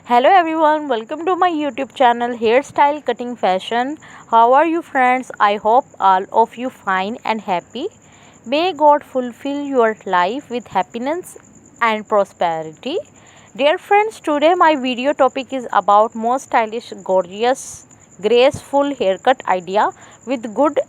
Hello everyone, welcome to my YouTube channel Hairstyle Cutting Fashion. How are you friends? I hope all of you fine and happy. May God fulfill your life with happiness and prosperity. Dear friends, today my video topic is about most stylish, gorgeous, graceful haircut idea with good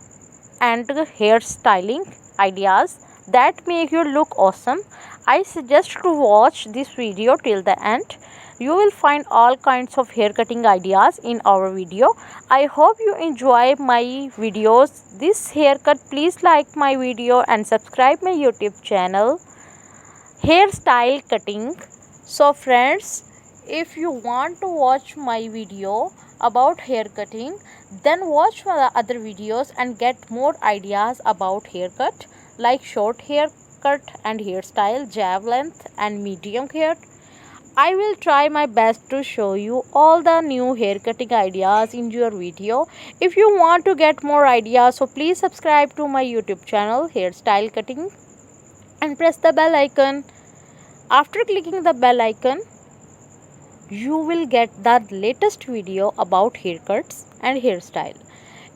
and hairstyling ideas that make you look awesome. I suggest to watch this video till the end. You will find all kinds of hair cutting ideas in our video. I hope you enjoy my videos. This haircut, please like my video and subscribe my YouTube channel Hairstyle Cutting. So friends, if you want to watch my video about hair cutting, then watch my other videos and get more ideas about haircut like short haircut and hairstyle, jab length and medium hair. I will try my best to show you all the new hair cutting ideas in your video. If you want to get more ideas, so please subscribe to my YouTube channel Hairstyle Cutting and press the bell icon. After clicking the bell icon, you will get the latest video about haircuts and hairstyle.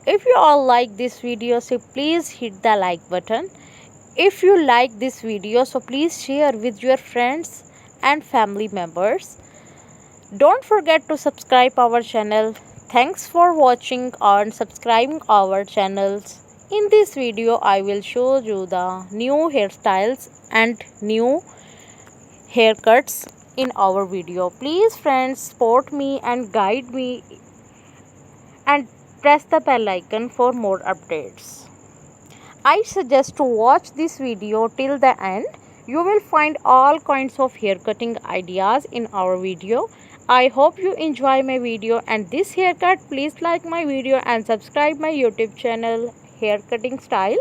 If you all like this video, so please hit the like button. If you like this video, so please share with your friends and family members. Don't forget to subscribe our channel. Thanks for watching and subscribing our channels. In this video, I will show you the new hairstyles and new haircuts in our video. Please friends, support me and guide me and press the bell icon for more updates. I suggest to watch this video till the end. You will find all kinds of hair cutting ideas in our video. I hope you enjoy my video and this haircut. Please like my video and subscribe my YouTube channel Hair Cutting Style.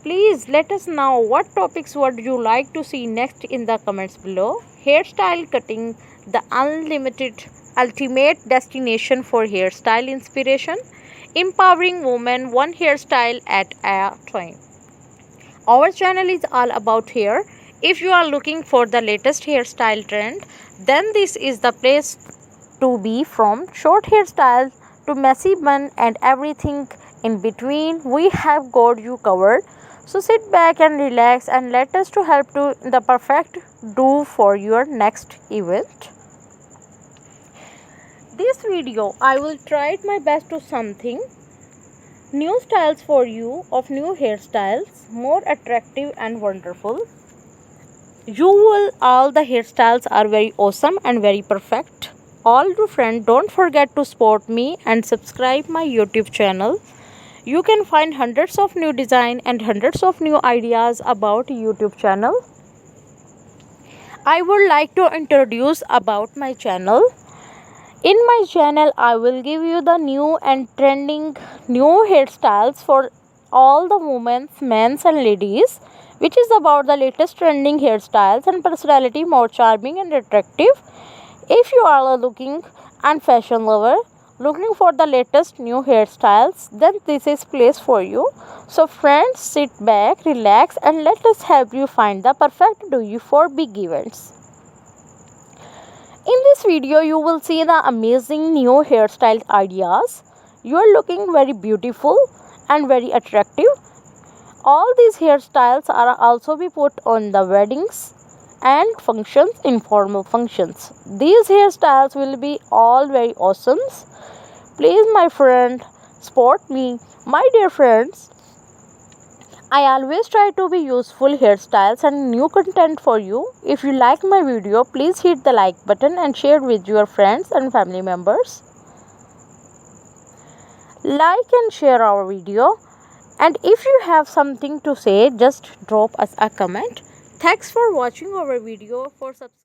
Please let us know what topics would you like to see next in the comments below. Hairstyle cutting, the unlimited ultimate destination for hairstyle inspiration, empowering women one hairstyle at a time. Our channel is all about hair. If you are looking for the latest hairstyle trend, then this is the place to be. From short hairstyles to messy bun and everything in between, we have got you covered. So sit back and relax and let us to help to the perfect do for your next event. This video I will try my best to something new styles for you of new hairstyles, more attractive and wonderful. All the hairstyles are very awesome and very perfect. All you friends, don't forget to support me and subscribe my YouTube channel. You can find hundreds of new design and hundreds of new ideas about YouTube channel. I would like to introduce about my channel. In my channel, I will give you the new and trending new hairstyles for all the women, men and ladies, which is about the latest trending hairstyles and personality more charming and attractive. If you are looking and fashion lover, looking for the latest new hairstyles, then this is place for you. So friends, sit back, relax and let us help you find the perfect do you for big events. In this video, you will see the amazing new hairstyle ideas. You are looking very beautiful and very attractive. All these hairstyles are also be put on the weddings and functions, informal functions. These hairstyles will be all very awesome. Please my friend, support me. My dear friends, I always try to be useful hairstyles and new content for you. If you like my video, please hit the like button and share with your friends and family members. Like and share our video. And if you have something to say, just drop us a comment. Thanks for watching our video. For subscribing.